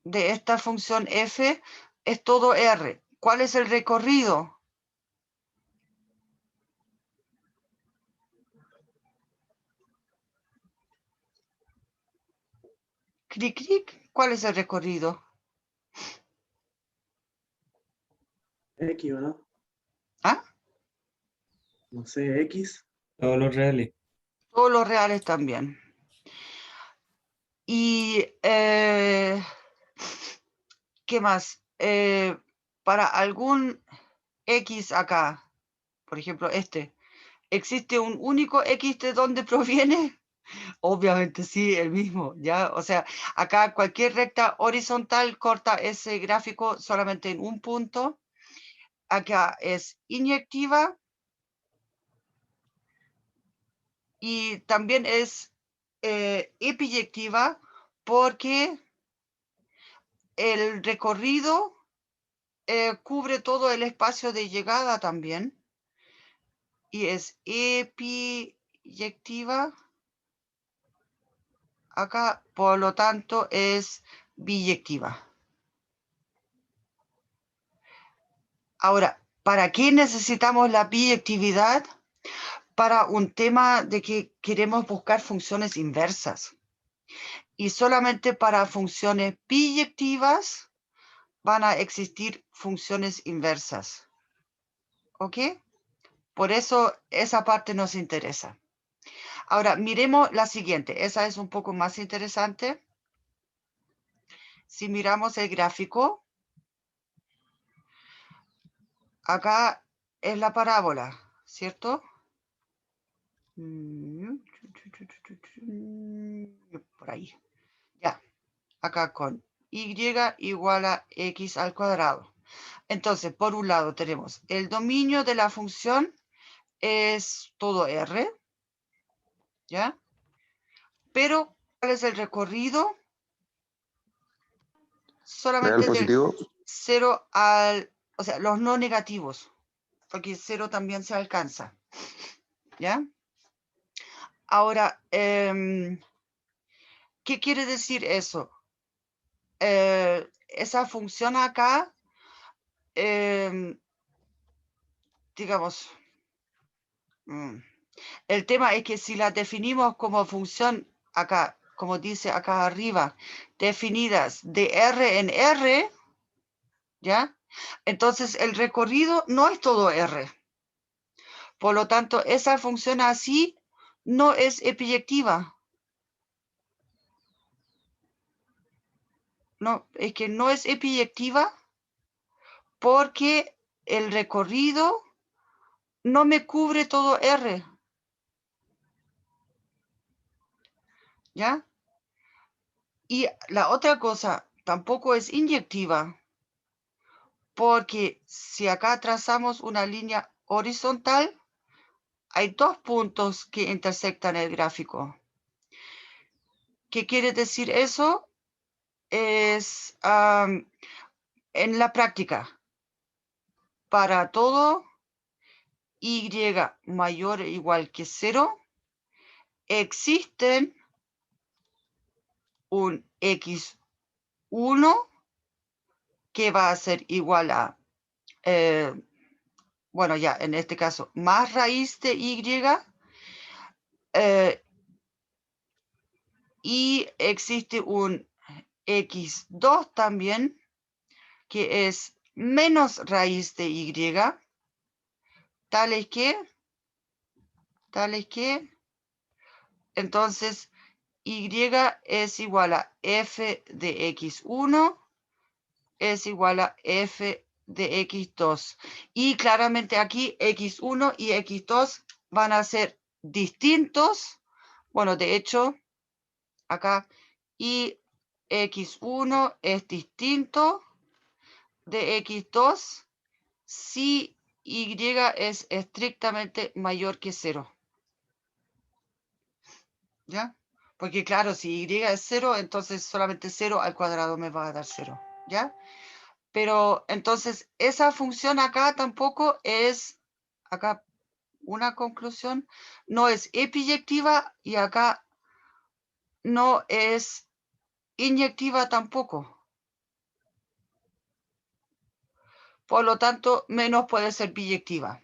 de esta función f es todo R. ¿Cuál es el recorrido? Clic, clic. ¿Cuál es el recorrido? X, ¿o no? ¿Ah? No sé, X. Todos los reales. Todos los reales también. Y, ¿qué más? Para algún X acá, por ejemplo este, ¿existe un único X de dónde proviene? Obviamente sí, el mismo, ¿ya? O sea, acá cualquier recta horizontal corta ese gráfico solamente en un punto. Acá es inyectiva y también es epiyectiva porque el recorrido cubre todo el espacio de llegada también y es epiyectiva. Acá, por lo tanto, es biyectiva. Ahora, ¿para qué necesitamos la biyectividad? Para un tema de que queremos buscar funciones inversas. Y solamente para funciones biyectivas van a existir funciones inversas. ¿Ok? Por eso esa parte nos interesa. Ahora, miremos la siguiente. Esa es un poco más interesante. Si miramos el gráfico, acá es la parábola, ¿cierto? Por ahí. Ya. Acá con y igual a x al cuadrado. Entonces, por un lado tenemos el dominio de la función es todo R, ¿ya? Pero, ¿cuál es el recorrido? Solamente Real positivo. 0 al, o sea, los no negativos, porque 0 también se alcanza, ¿ya? Ahora, ¿qué quiere decir eso? Esa función acá, digamos, el tema es que si la definimos como función acá, como dice acá arriba, definidas de R en R, ¿ya? Entonces el recorrido no es todo R. Por lo tanto, esa función así no es epiyectiva. No, es que no es epiyectiva porque el recorrido no me cubre todo R. ¿Ya? Y la otra cosa, tampoco es inyectiva. Porque si acá trazamos una línea horizontal, hay dos puntos que intersectan el gráfico. ¿Qué quiere decir eso? Es en la práctica, para todo y mayor o igual que 0, existen un x1 que va a ser igual a, bueno, ya en este caso, más raíz de y, y existe un x2 también, que es menos raíz de y, tales que, entonces y es igual a f de x1 es igual a f de x2. Y claramente aquí x1 y x2 van a ser distintos. Bueno, de hecho, acá y x1 es distinto de x2 si y es estrictamente mayor que 0. ¿Ya? Porque claro, si y es 0, entonces solamente 0 al cuadrado me va a dar 0. ¿Ya? Pero entonces esa función acá tampoco es, acá una conclusión, no es epiyectiva y acá no es inyectiva tampoco. Por lo tanto, menos puede ser biyectiva.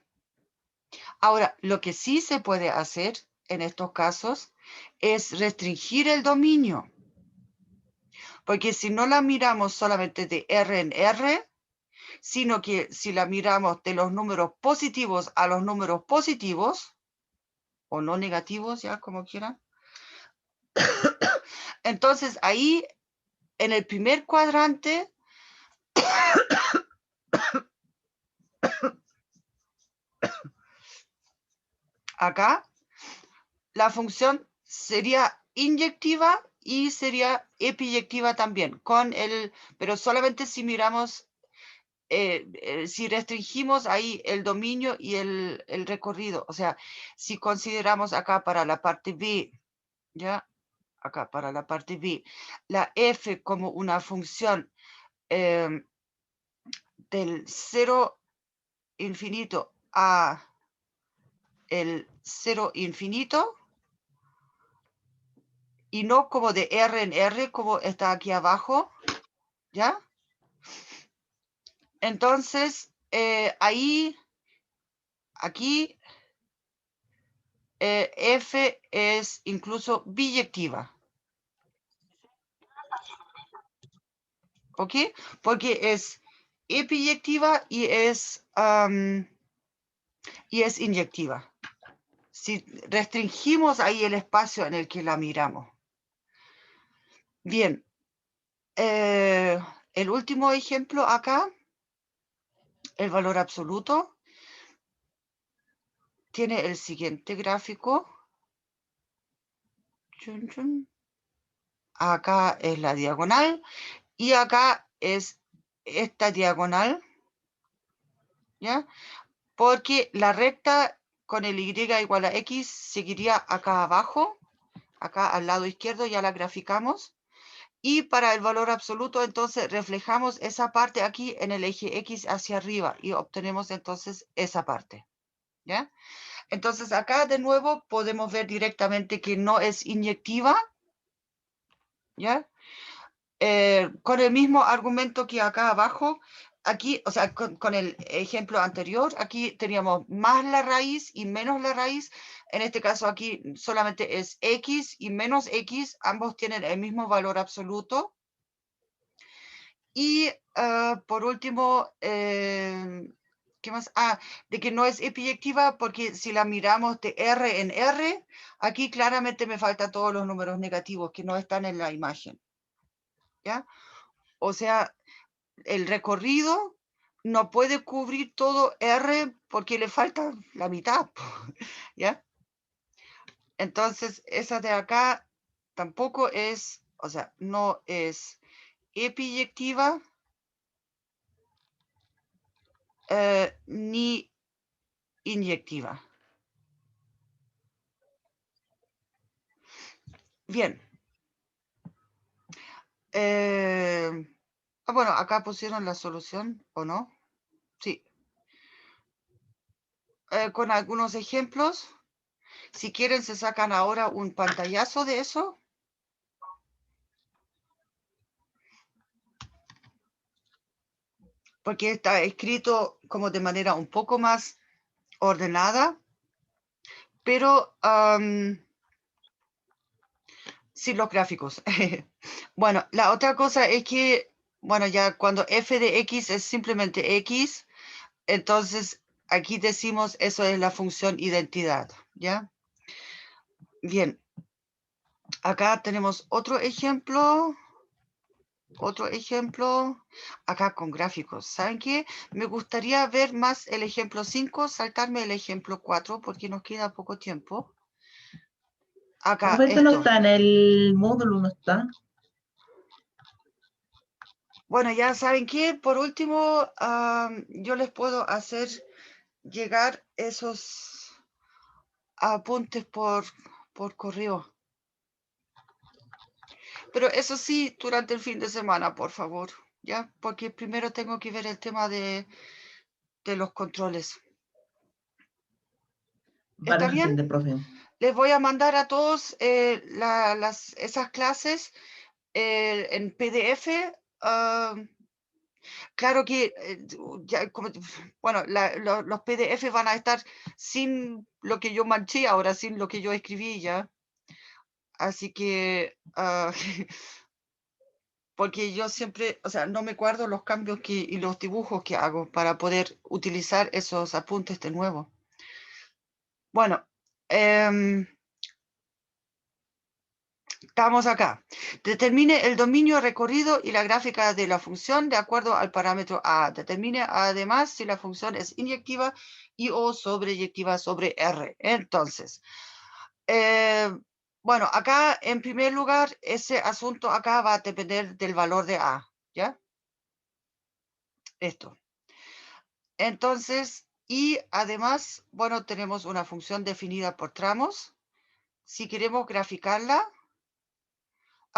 Ahora, lo que sí se puede hacer en estos casos es restringir el dominio. Porque si no la miramos solamente de R en R, sino que si la miramos de los números positivos a los números positivos, o no negativos, ya como quieran, entonces ahí en el primer cuadrante acá la función sería inyectiva y sería epiyectiva también, pero solamente si miramos, si restringimos ahí el dominio y el recorrido, o sea, si consideramos acá para la parte B, ¿ya? Acá para la parte B, la f como una función del 0 infinito a el 0 infinito, y no como de R en R, como está aquí abajo, ¿ya? Entonces, ahí, aquí, F es incluso biyectiva. ¿Ok? Porque es epiyectiva y es inyectiva. Si restringimos ahí el espacio en el que la miramos. Bien. El último ejemplo acá, el valor absoluto, tiene el siguiente gráfico. Chun, chun. Acá es la diagonal y acá es esta diagonal, ¿ya? Porque la recta con el y igual a x seguiría acá abajo, acá al lado izquierdo ya la graficamos. Y para el valor absoluto, entonces, reflejamos esa parte aquí en el eje X hacia arriba y obtenemos entonces esa parte, ¿ya? Entonces, acá de nuevo podemos ver directamente que no es inyectiva, ¿ya? Con el mismo argumento que acá abajo, aquí, o sea, con el ejemplo anterior, aquí teníamos más la raíz y menos la raíz. En este caso aquí solamente es X y menos X, ambos tienen el mismo valor absoluto. Y por último, ¿qué más? De que no es epiyectiva porque si la miramos de R en R, aquí claramente me faltan todos los números negativos que no están en la imagen. ¿Ya? O sea, el recorrido no puede cubrir todo R porque le falta la mitad. ¿Ya? Entonces, esa de acá tampoco es, o sea, no es epiyectiva ni inyectiva. Bien. Bueno, acá pusieron la solución, ¿o no? Sí. Con algunos ejemplos. Si quieren, se sacan ahora un pantallazo de eso. Porque está escrito como de manera un poco más ordenada. Pero sin los gráficos. Bueno, la otra cosa es que, bueno, ya cuando f de x es simplemente x, entonces aquí decimos eso es la función identidad, ¿ya? Bien. Acá tenemos otro ejemplo. Acá con gráficos. ¿Saben qué? Me gustaría ver más el ejemplo 5, saltarme el ejemplo 4 porque nos queda poco tiempo. Acá, Profe, este no esto. está en el módulo, ¿no está? Bueno, ya saben qué, por último, yo les puedo hacer llegar esos apuntes por correo. Pero eso sí, durante el fin de semana, por favor, ¿ya? Porque primero tengo que ver el tema de los controles. Vale, ¿Está se bien? entiende, profe. Les voy a mandar a todos esas clases en PDF. Claro que, bueno, los PDF van a estar sin lo que yo manché ahora, sin lo que yo escribí ya. Así que, porque yo siempre, o sea, no me guardo los cambios y los dibujos que hago para poder utilizar esos apuntes de nuevo. Bueno, estamos acá. Determine el dominio recorrido y la gráfica de la función de acuerdo al parámetro A. Determine además si la función es inyectiva y o sobreyectiva sobre R. Entonces, bueno, acá en primer lugar, ese asunto acá va a depender del valor de A, ¿ya? Esto. Entonces, y además, bueno, tenemos una función definida por tramos. Si queremos graficarla,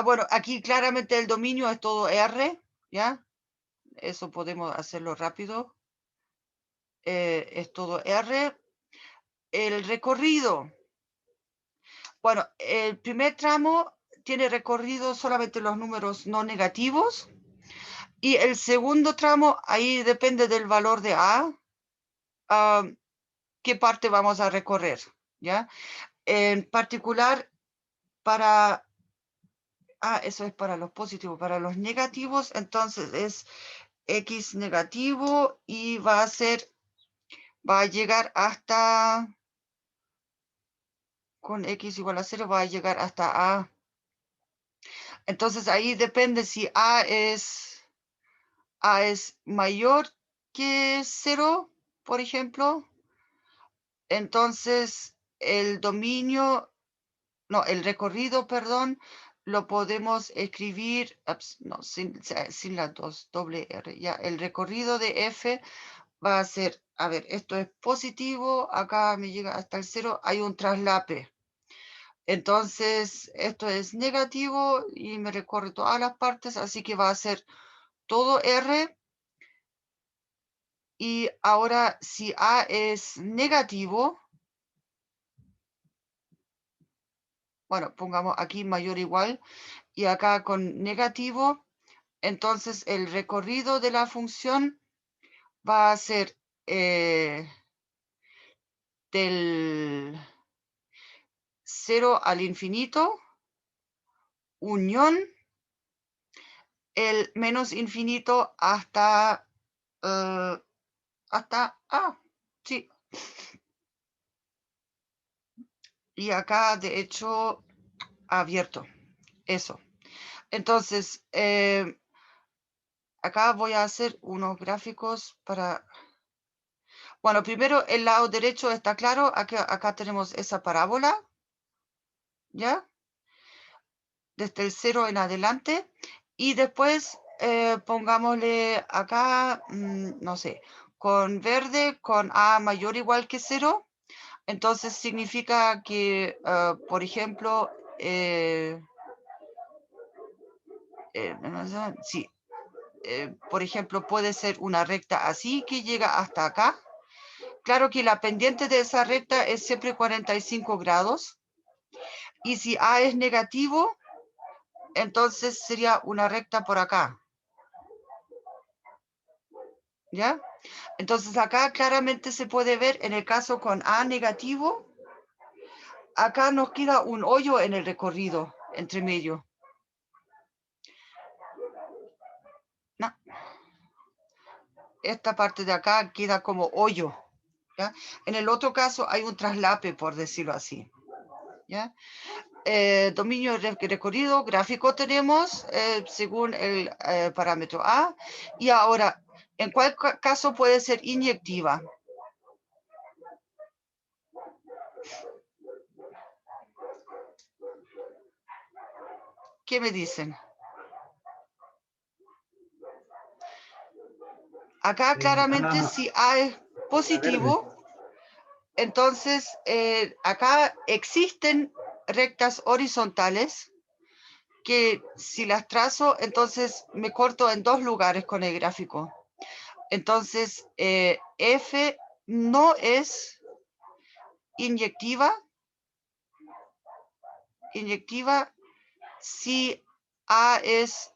bueno, aquí claramente el dominio es todo R, ¿ya? Eso podemos hacerlo rápido. Es todo R. El recorrido. Bueno, el primer tramo tiene recorrido solamente los números no negativos. Y el segundo tramo, ahí depende del valor de A, qué parte vamos a recorrer, ¿ya? En particular, para... eso es para los positivos. Para los negativos, entonces es X negativo y va a llegar hasta, con X igual a 0, va a llegar hasta A. Entonces ahí depende si A es mayor que 0, por ejemplo. Entonces el dominio, no, el recorrido, perdón, lo podemos escribir, no, sin las dos, doble R, ya, el recorrido de F va a ser, a ver, esto es positivo, acá me llega hasta el 0, hay un traslape. Entonces, esto es negativo y me recorre todas las partes, así que va a ser todo R. Y ahora, si A es negativo, bueno, pongamos aquí mayor o igual, y acá con negativo, entonces el recorrido de la función va a ser del 0 al infinito, unión, el menos infinito hasta A, sí. Y acá, de hecho, abierto, eso. Entonces, acá voy a hacer unos gráficos para... Bueno, primero el lado derecho está claro, acá tenemos esa parábola, ¿ya? Desde el 0 en adelante. Y después pongámosle acá, no sé, con verde, con A mayor o igual que 0. Entonces significa que, por ejemplo, sí, por ejemplo, puede ser una recta así que llega hasta acá. Claro que la pendiente de esa recta es siempre 45 grados. Y si A es negativo, entonces sería una recta por acá. ¿Ya? Entonces acá claramente se puede ver, en el caso con A negativo, acá nos queda un hoyo en el recorrido, entre medio. No, esta parte de acá queda como hoyo, ¿ya? En el otro caso hay un traslape, por decirlo así, ¿ya? Dominio recorrido gráfico tenemos según el parámetro A. Y ahora, ¿en cuál caso puede ser inyectiva? ¿Qué me dicen? Acá claramente si A es positivo, entonces acá existen rectas horizontales que si las trazo, entonces me corto en dos lugares con el gráfico. Entonces, F no es inyectiva si A es,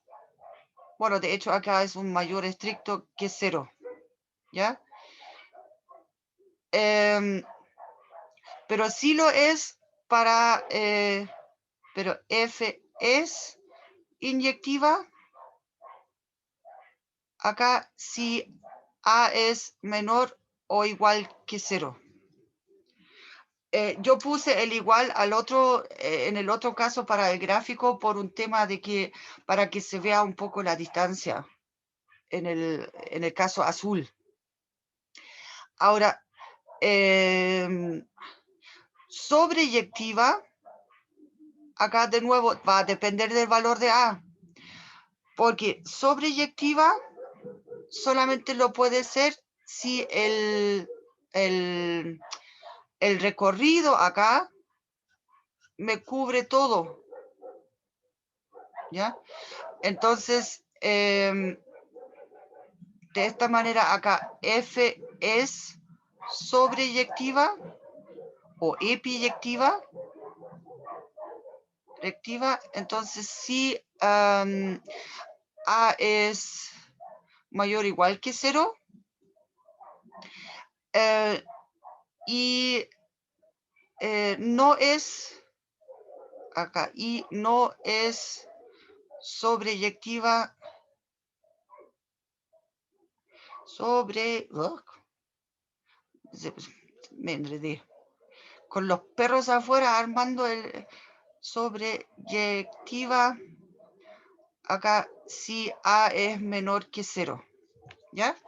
bueno, de hecho acá es un mayor estricto que 0, ¿ya? Pero sí lo es para, pero F es inyectiva acá si A es menor o igual que 0. Yo puse el igual al otro, en el otro caso para el gráfico por un tema de que, para que se vea un poco la distancia en el caso azul. Ahora, sobreyectiva, acá de nuevo va a depender del valor de A, porque sobreyectiva solamente lo puede ser si el recorrido acá me cubre todo, ¿ya? Entonces, de esta manera acá F es sobreyectiva o epiyectiva, entonces si A es mayor o igual que 0 y no es acá, y no es sobreyectiva me enredé con los perros afuera armando el sobreyectiva acá si A es menor que 0, ¿ya?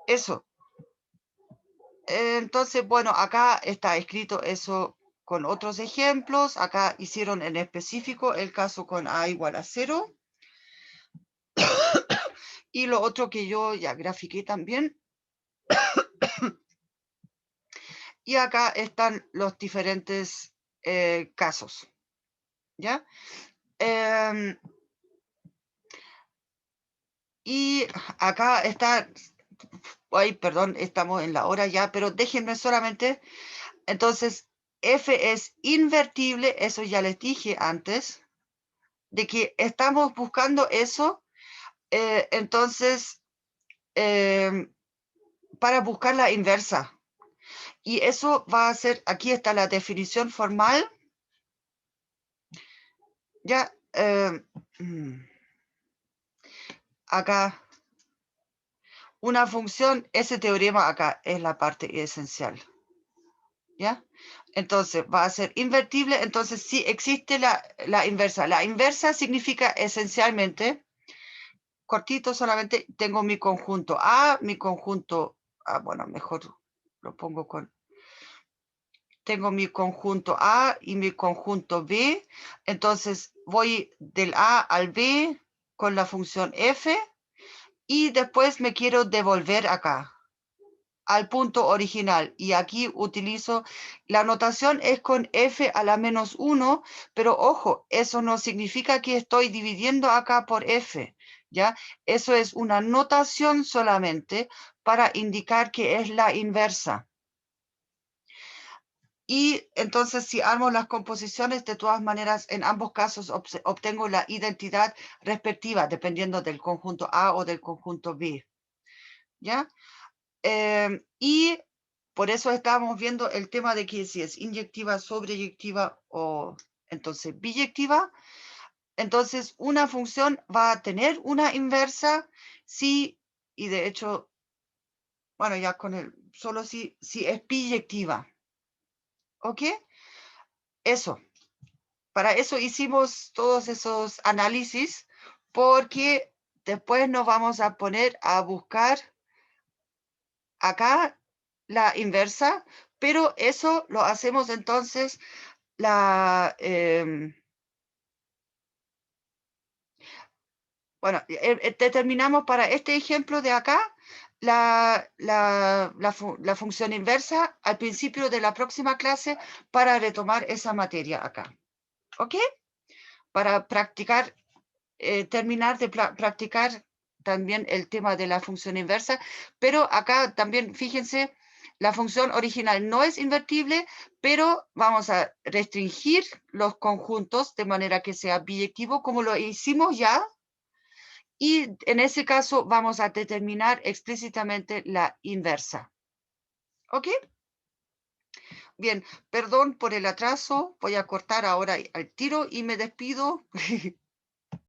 Eso. Entonces, bueno, acá está escrito eso con otros ejemplos. Acá hicieron en específico el caso con A igual a 0. Y lo otro que yo ya grafiqué también. Y acá están los diferentes casos, ¿ya? Y acá está, ay, perdón, estamos en la hora ya, pero déjenme solamente, entonces, F es invertible, eso ya les dije antes, de que estamos buscando eso, entonces, para buscar la inversa. Y eso va a ser, aquí está la definición formal. Ya, acá, una función, ese teorema acá es la parte esencial. ¿Ya? Entonces, va a ser invertible, entonces sí existe la inversa. La inversa significa esencialmente, cortito solamente, tengo mi conjunto A, mi conjunto, bueno, mejor lo pongo con, tengo mi conjunto A y mi conjunto B, entonces voy del A al B con la función f y después me quiero devolver acá al punto original y aquí utilizo, la notación es con f a la menos 1, pero ojo, eso no significa que estoy dividiendo acá por f, ¿ya? Eso es una notación solamente para indicar que es la inversa. Y entonces si armo las composiciones, de todas maneras, en ambos casos obtengo la identidad respectiva, dependiendo del conjunto A o del conjunto B, ¿ya? Y por eso estábamos viendo el tema de que si es inyectiva, sobreyectiva o entonces biyectiva. Entonces una función va a tener una inversa si, y de hecho Bueno, ya con el, solo si es biyectiva. ¿Ok? Eso. Para eso hicimos todos esos análisis, porque después nos vamos a poner a buscar acá la inversa, pero eso lo hacemos entonces bueno, determinamos para este ejemplo de acá la función inversa al principio de la próxima clase para retomar esa materia acá. ¿Ok? Para practicar, terminar de practicar también el tema de la función inversa, pero acá también, fíjense, la función original no es invertible, pero vamos a restringir los conjuntos de manera que sea biyectivo, como lo hicimos ya, y en ese caso vamos a determinar explícitamente la inversa. ¿Ok? Bien, perdón por el atraso, voy a cortar ahora al tiro y me despido.